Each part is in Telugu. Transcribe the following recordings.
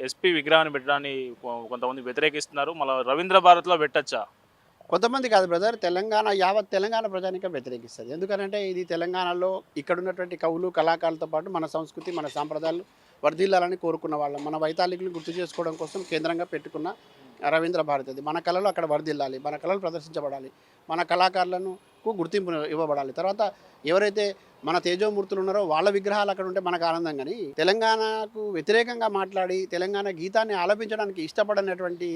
ఎస్పీ విగ్రహాన్ని పెట్టడాన్ని కొంతమంది వ్యతిరేకిస్తున్నారు. మళ్ళీ రవీంద్ర భారత్లో పెట్టచ్చా? కొంతమంది కాదు బ్రదర్. తెలంగాణ యావత్ తెలంగాణ ప్రజానీకం వ్యతిరేకిస్తది. ఎందుకనంటే ఇది తెలంగాణలో ఇక్కడున్నటువంటి కవులు, కళాకారులతో పాటు మన సంస్కృతి, మన సాంప్రదాయాలు వర్ధిల్లాలని కోరుకున్న వాళ్ళం. మన వైతాళికులను గుర్తు చేసుకోవడం కోసం కేంద్రంగా పెట్టుకున్న రవీంద్ర భారతి అది. మన కళలు అక్కడ వర్ధిల్లాలి, మన కళలు ప్రదర్శించబడాలి, మన కళాకారులను గుర్తింపు ఇవ్వబడాలి. తర్వాత ఎవరైతే మన తేజోమూర్తులు ఉన్నారో వాళ్ళ విగ్రహాలు అక్కడ ఉంటే మనకు ఆనందం. కానీ తెలంగాణకు వ్యతిరేకంగా మాట్లాడి తెలంగాణ గీతాన్ని ఆలపించడానికి ఇష్టపడనటువంటి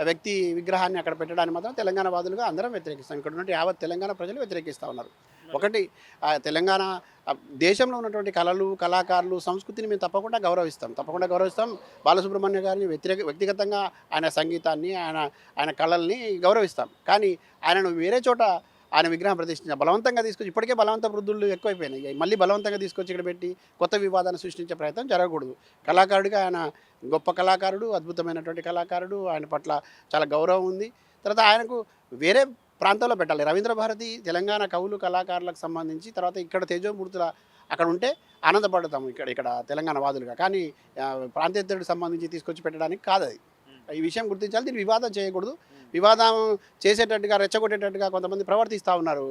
వ్యక్తి విగ్రహాన్ని అక్కడ పెట్టడానికి మాత్రం తెలంగాణ వాదులుగా అందరం వ్యతిరేకిస్తాం. ఇక్కడ ఉన్నటువంటి యావత్ తెలంగాణ ప్రజలు వ్యతిరేకిస్తూ ఉన్నారు. ఒకటి తెలంగాణ దేశంలో ఉన్నటువంటి కళలు, కళాకారులు, సంస్కృతిని మేము తప్పకుండా గౌరవిస్తాం. బాలసుబ్రహ్మణ్య గారిని వ్యక్తిగతంగా ఆయన సంగీతాన్ని, ఆయన కళల్ని గౌరవిస్తాం. కానీ ఆయనను వేరే చోట ఆయన విగ్రహం ప్రతిష్ఠించారు. బలవంతంగా తీసుకొచ్చి, ఇప్పటికే బలవంత వృద్ధులు ఎక్కువైపోయినాయి, మళ్ళీ బలవంతంగా తీసుకొచ్చి ఇక్కడ పెట్టి కొత్త వివాదాన్ని సృష్టించే ప్రయత్నం జరగకూడదు. కళాకారుడిగా ఆయన గొప్ప కళాకారుడు, అద్భుతమైనటువంటి కళాకారుడు, ఆయన పట్ల చాలా గౌరవం ఉంది. తర్వాత ఆయనకు వేరే ప్రాంతంలో పెట్టాలి. రవీంద్ర భారతి తెలంగాణ కవులు, కళాకారులకు సంబంధించి తర్వాత ఇక్కడ తేజోమూర్తుల అక్కడ ఉంటే ఆనందపడతాము ఇక్కడ తెలంగాణ వాదులుగా. కానీ ప్రాంతేతరుడికి సంబంధించి తీసుకొచ్చి పెట్టడానికి కాదు అది. ఈ విషయం గుర్తించాలి. దీన్ని వివాదం చేయకూడదు. వివాదం చేసేటట్టుగా, రెచ్చగొట్టేటట్టుగా కొంతమంది ప్రవర్తిస్తూ ఉన్నారు.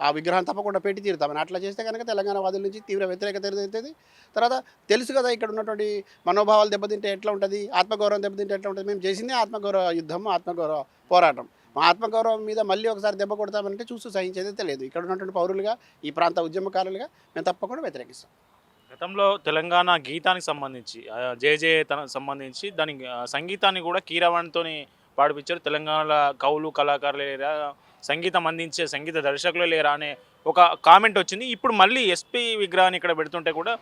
ఆ విగ్రహం తప్పకుండా పెట్టి తీరుతామని. అట్లా చేస్తే కనుక తెలంగాణ వాదుల నుంచి తీవ్ర వ్యతిరేకత ఎదురవుతుంది. తర్వాత తెలుసు కదా ఇక్కడ ఉన్నటువంటి మనోభావాలు దెబ్బతింటే ఎట్లా ఉంటుంది, ఆత్మగౌరవం దెబ్బతింటే ఎట్లా ఉంటుంది. మేము చేసిందే ఆత్మగౌరవ యుద్ధం, ఆత్మగౌరవ పోరాటం. మా ఆత్మగౌరవం మీద మళ్ళీ ఒకసారి దెబ్బ కొడతామంటే చూస్తూ సహించేదైతే లేదు. ఇక్కడ ఉన్నటువంటి పౌరులుగా, ఈ ప్రాంత ఉద్యమకారులుగా మేము తప్పకుండా వ్యతిరేకిస్తాం. గతంలో తెలంగాణ గీతానికి సంబంధించి సంబంధించి దాని సంగీతాన్ని కూడా కీరవాణితోని పాడిపించారు. తెలంగాణలో కవులు, కళాకారులు లేరా, సంగీతం అందించే సంగీత దర్శకులు లేరా అనే ఒక కామెంట్ వచ్చింది. ఇప్పుడు మళ్ళీ ఎస్పీ విగ్రహాన్ని ఇక్కడ పెడుతుంటే కూడా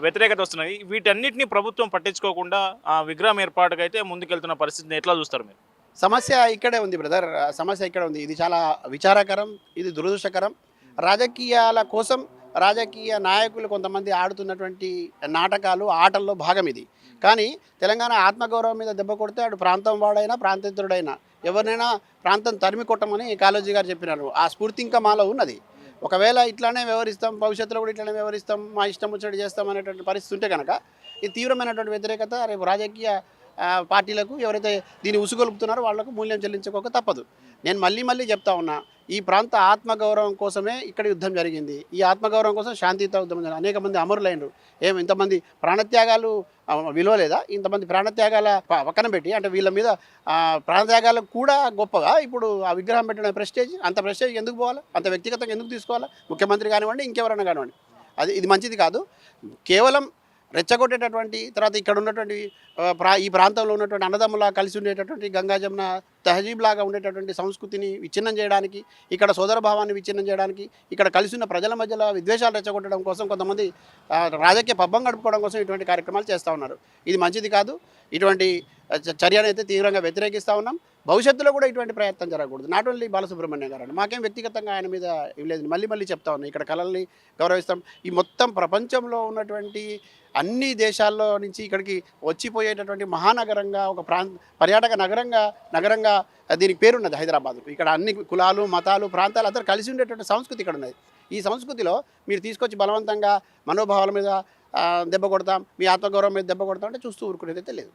వ్యతిరేకత వస్తున్నది. వీటన్నిటిని ప్రభుత్వం పట్టించుకోకుండా ఆ విగ్రహం ఏర్పాటుకైతే ముందుకెళ్తున్న పరిస్థితిని ఎట్లా చూస్తారు మీరు? సమస్య ఇక్కడే ఉంది బ్రదర్. సమస్య ఇక్కడ ఉంది. ఇది చాలా విచారకరం, ఇది దురదృష్టకరం. రాజకీయాల కోసం రాజకీయ నాయకులు కొంతమంది ఆడుతున్నటువంటి నాటకాలు, ఆటల్లో భాగం ఇది. కానీ తెలంగాణ ఆత్మగౌరవం మీద దెబ్బ కొడితే అటు ప్రాంతం వాడైనా, ప్రాంతేతరుడైనా ఎవరినైనా ప్రాంతం తరిమి కొట్టమని కాళోజీ గారు చెప్పినారు. ఆ స్ఫూర్తి ఇంకా మాలో ఉన్నది. ఒకవేళ ఇట్లానే వ్యవహరిస్తాం, భవిష్యత్తులో కూడా ఇట్లానే వ్యవహరిస్తాం, మా ఇష్టం ముచ్చట చేస్తాం అనేటువంటి పరిస్థితి ఉంటే కనుక ఇది తీవ్రమైనటువంటి వ్యతిరేకత రేపు రాజకీయ పార్టీలకు, ఎవరైతే దీన్ని ఉసుగొలుపుతున్నారో వాళ్లకు మూల్యం చెల్లించుకోక తప్పదు. నేను మళ్ళీ చెప్తా ఉన్నా, ఈ ప్రాంత ఆత్మగౌరవం కోసమే ఇక్కడ యుద్ధం జరిగింది. ఈ ఆత్మగౌరవం కోసం శాంతియుత ఉద్యమం జరిగింది. అనేక మంది అమరులైనరు. ఇంతమంది ప్రాణత్యాగాలు విలువ లేదా? ఇంతమంది ప్రాణత్యాగాల పక్కన పెట్టి, అంటే వీళ్ళ మీద ప్రాణత్యాగాలకు కూడా గొప్పగా ఇప్పుడు ఆ విగ్రహం పెట్టిన ప్రెస్టేజ్, అంత ప్రెస్టేజ్ ఎందుకు పోవాలి? అంత వ్యక్తిగతంగా ఎందుకు తీసుకోవాలా? ముఖ్యమంత్రి కానివ్వండి, ఇంకెవరైనా కానివ్వండి, ఇది మంచిది కాదు. కేవలం రెచ్చగొట్టేటటువంటి, తర్వాత ఇక్కడ ఉన్నటువంటి ఈ ప్రాంతంలో ఉన్నటువంటి అన్నదమ్ములా కలిసి ఉండేటటువంటి గంగా జమున తహజీబ్ లాగా ఉండేటటువంటి సంస్కృతిని విచ్ఛిన్నం చేయడానికి, ఇక్కడ సోదర భావాన్ని విచ్ఛిన్నం చేయడానికి, ఇక్కడ కలిసి ఉన్న ప్రజల మధ్యలో విద్వేషాలు రెచ్చగొట్టడం కోసం కొంతమంది రాజకీయ పబ్బం గడుపుకోవడం కోసం ఇటువంటి కార్యక్రమాలు చేస్తూ ఉన్నారు. ఇది మంచిది కాదు. ఇటువంటి చర్యను అయితే తీవ్రంగా వ్యతిరేకిస్తూ ఉన్నాం. భవిష్యత్తులో కూడా ఇటువంటి ప్రయత్నం జరగకూడదు. నాట్ ఓన్లీ బాలసుబ్రహ్మణ్యం గారు అండి, మాకేం వ్యక్తిగతంగా ఆయన మీద లేదు. మళ్ళీ చెప్తా ఉన్నాం, ఇక్కడ కళల్ని గౌరవిస్తాం. ఈ మొత్తం ప్రపంచంలో ఉన్నటువంటి అన్ని దేశాల్లో నుంచి ఇక్కడికి వచ్చిపోయేటటువంటి మహానగరంగా, ఒక పర్యాటక నగరంగా దీనికి పేరున్నది హైదరాబాద్కు. ఇక్కడ అన్ని కులాలు, మతాలు, ప్రాంతాలు అందరూ కలిసి ఉండేటువంటి సంస్కృతి ఇక్కడ ఉన్నది. ఈ సంస్కృతిలో మీరు తీసుకొచ్చి బలవంతంగా మనోభావాల మీద దెబ్బ కొడతాం, మీ ఆత్మగౌరవం మీద దెబ్బ కొడతాం అంటే చూస్తూ ఊరుకునేదైతే లేదు.